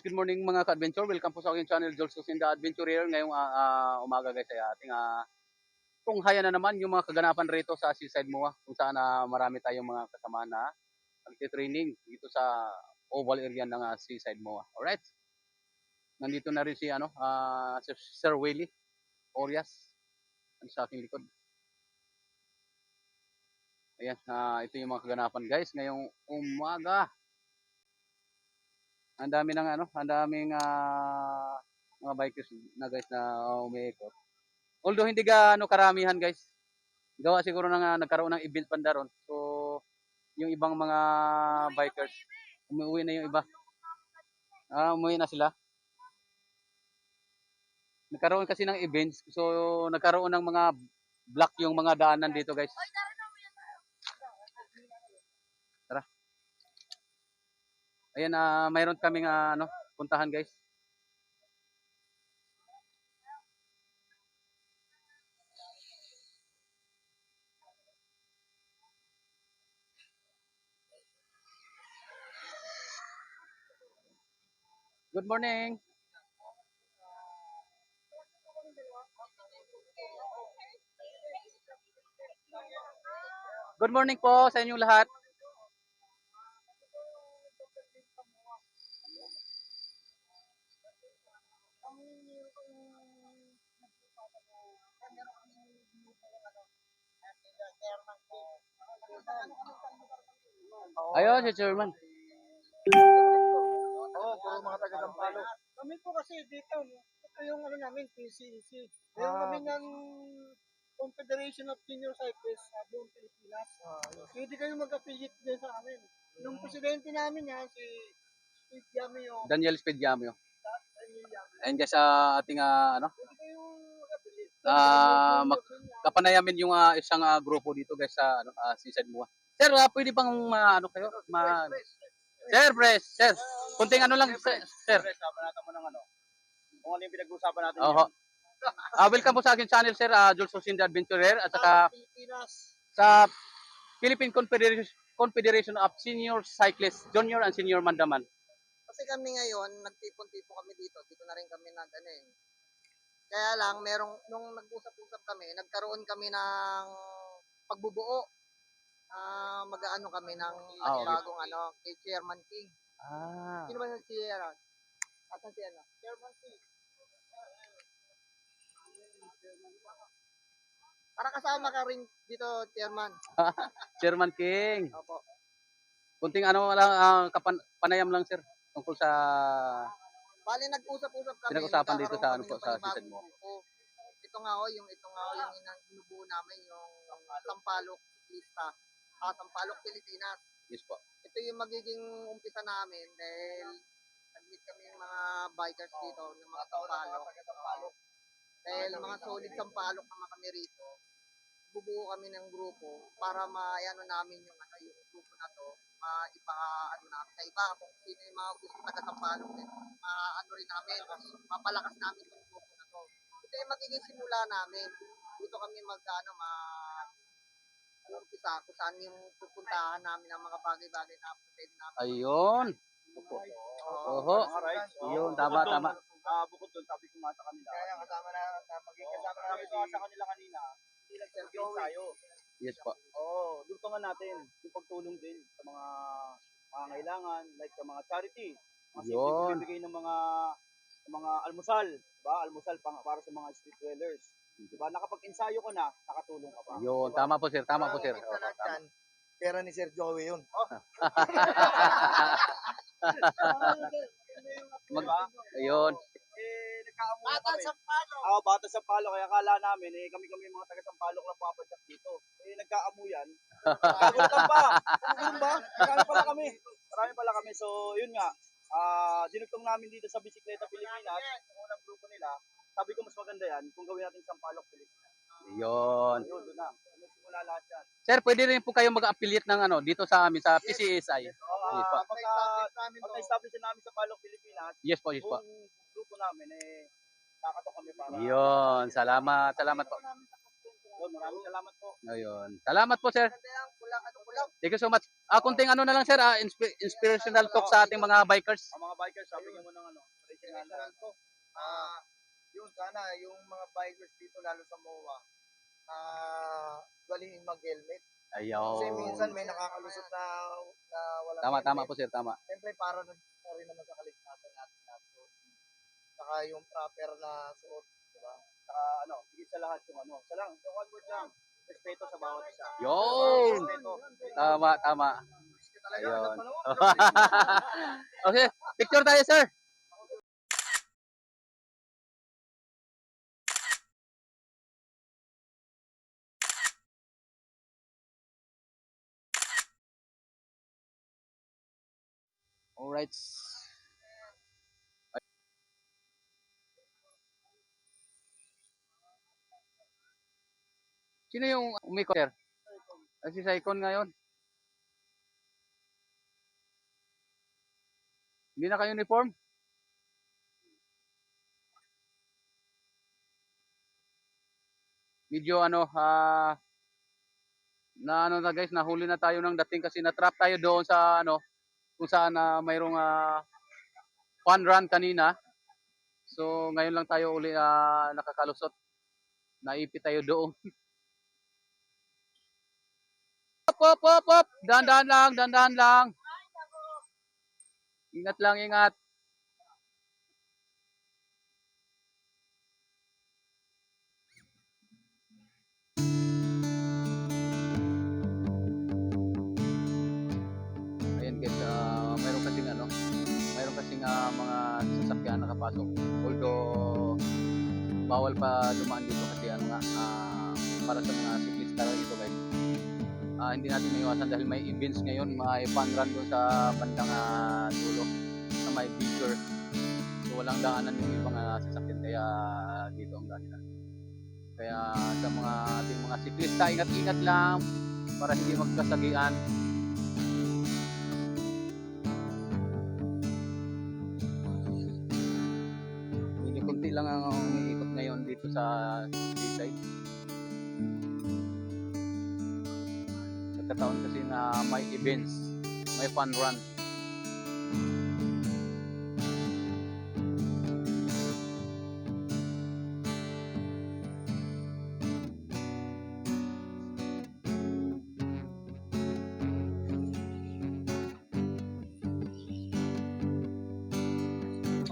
good morning mga ka-adventure. Welcome po sa aking channel, Jules Susinda Adventurer. Ngayong umaga guys ay ating tunghayan na naman yung mga kaganapan rito sa Seaside MOA kung saan marami tayong mga kasama na nagtitraining dito sa oval area ng Seaside MOA. Alright? Nandito na rin si Sir Willie Orias sa aking likod. Ayan, ito yung mga kaganapan guys ngayong umaga. Ang dami ng ang daming mga bikers na guys na umiikot. Although hindi karamihan guys. Gawa siguro nagkaroon ng event banda ron. So yung ibang mga bikers umuwi na yung iba. Umuwi na sila. Nagkaroon kasi ng events. So nagkaroon ng mga block yung mga daanan dito guys. Tara. Ayan, mayroon kaming puntahan guys. Good morning. Good morning po sa inyong lahat. Ayun, si Chairman. Puro mga taga-Sampaloc. Kami po kasi dito, ito yung namin, PCEC. Meron kami ng Confederation of Senior Cyclists sa buong Pilipinas. Pwede kayo mag-affiliate din sa amin. Yung presidente namin yan, si Speed Yamio. Daniel Speed Yamio. Ayun guys, ating Pwede kayo mag-affiliate. kapanayamin yung isang grupo dito guys sa Seaside MOA. Sir, pwede bang kayo? Sir, press. Sir, kunting lang, sir. Sabanatan mo ng kung ano yung pinag-uusapan natin. Welcome po sa akin channel, sir, Jules Susinda Adventurer at saka Pilipinas. sa Philippine Confederation of Senior Cyclists, Junior and Senior Mandaman. Kasi kami ngayon, nagtipon-tipon kami dito. Dito na rin kami Kaya lang, nung nag-usap-usap kami, nagkaroon kami ng pagbubuo. Mag-aano kami ng bagong kay Chairman King. Sino ba si Chairman? Asan si Chairman King. Para kasama ka rin dito, Chairman. Chairman King. Opo. Kunting panayam lang, sir, tungkol sa Bali, nag-usap-usap kami. pinag-usapan dito sa sa Seaside MOA. Ito nga yung inubuo namin, yung Sampaloc lista. Sampaloc, Pilipinas. Yes po. Ito yung magiging umpisa namin dahil nag-meet kami yung mga bikers dito, ng mga Sampaloc. Dahil mga solid Sampaloc naman kami rito, bubuo kami ng grupo para maayano namin yung yung grupo na to, namin sa iba kung sino yung mga gusto taga-Sampaloc din. Rin namin, mapalakas namin yung grupo na to. Ito yung magiging simula namin. Dito kami umpisa kung saan yung pupuntahan namin ang mga bagay-bagay na pwede namin. Ayun. Oho. Yun, tama. Bukod doon, sabi ko nga sa kanila. Kaya kasama na, magiging kasama Sabi namin ko nga sa kanila kanina, hindi nag-self-gain tayo. Yes po. Dugtungan natin yung pagtulong din sa mga pangangailangan, like sa mga charity. Mga Yun. bibigay ng mga almusal, diba? Almusal para sa mga street dwellers. Diba? Nakapag-ensayo ka na, nakatulong ka pa. Yun, diba? tama po, sir. Tama po, sir. Sa lahat yan, pera ni Sir Joey yun. Ayun. Nagkaamuya Bata kami. sa palo. Bata sa palo, kaya akala namin, kami mga taga Sampaloc lang papadyak dito. Nagkaamuyan. Kagutan pa. Ganun ba? Marami pala kami. So, yun nga. Dinugtong namin dito sa Bisikleta Pilipinas, yung unang grupo nila. Sabi ko mas maganda yan kung gawin natin Sampaloc Pilipinas. Yun. Doon na. Simula lahat yan. Sir, pwede rin po kayo mag-affiliate ng dito sa amin, sa PCSI. Yes po. Pag na-establish namin sa Sampaloc Pilipinas, Yes po, yes po. yung grupo namin, kakatok kami para... Yun, salamat po. Maraming Maraming salamat po. Ayun. Salamat po, sir. Ganda yan, kulang. Thank you so much. Kunting ano na lang, sir, inspirational talk sa ating mga bikers. Ang mga bikers, sabi niyo mo ng ano, General ko. Yun, sana yung mga bikers dito, lalo sa MOA, galing mag-helmet. Kasi Ayun. minsan may nakakalusot na wala. Tama po, sir, tama. Siyempre, para na rin naman sa kaligtasan natin. Saka yung proper na suot, di ba? saka ano, higit sa lahat yung ano. Sa one word lang, respeto sa bawat isa. Yun. Respeto. Tama. Talaga, Ayun. ano, Okay, picture tayo, sir. Alright. Sino yung umikot, sir? Si Saikon ngayon. Hindi naka-uniform? Medyo na guys, nahuli na tayo ng dating kasi na-trap tayo doon sa kung saan mayroong fun run kanina. So ngayon lang tayo uli nakakalusot. Naipit tayo doon. Pop. Dandan lang. Ingat lang, ingat. Ayan guys, mayroon kasing mga sasakyan nakapasok. Although bawal pa dumaan dito kasi para sa mga siklista dito guys. Hindi natin maiwasan dahil may events ngayon, may fun run doon sa bandang dulo na may bigger. So walang daanan yung ibang sasakyan kaya dito ang daanan. Kaya sa mga ating mga siklista, ingat-ingat lang para hindi magkasagian. Hindi kunti lang ang umiikot ngayon dito sa seaside. Nagkataon kasi na may events, may fun run.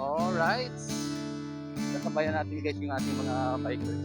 Alright. Kasabayan natin guys yung ating mga bikers.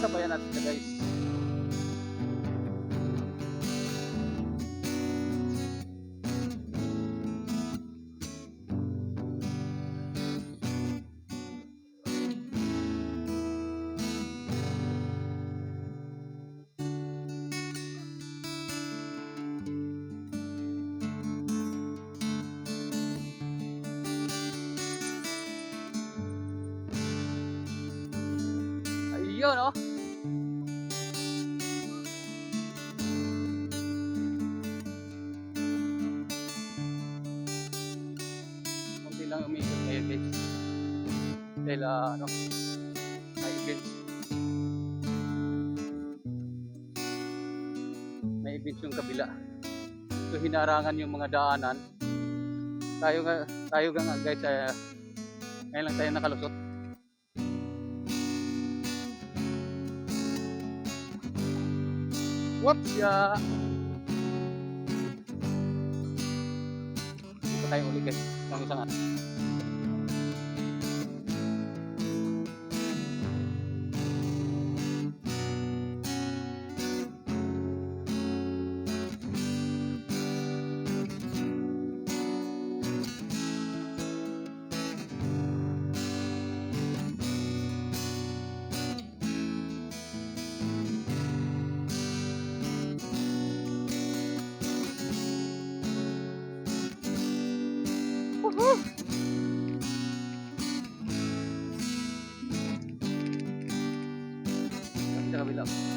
Sabayan natin na guys. Ayun oh. Kunti lang umikot ngayon guys. Dahil may events. May events yung kabila. So hinarangan yung mga daanan. Tayo nga guys, ngayon lang tayo nakalusot. Whoops ya. Ito tayo ulit guys. Ng isang kabila.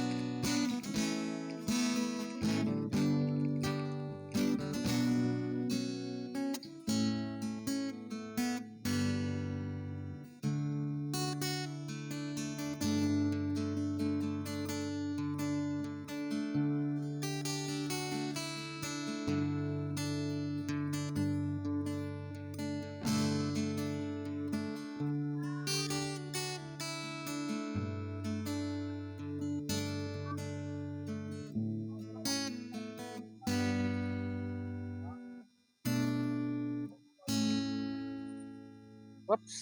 Oops.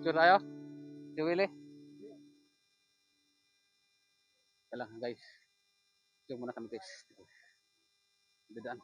Sure tayo? Si Willie? Kailangan guys. Sure muna kami guys. Dadaan.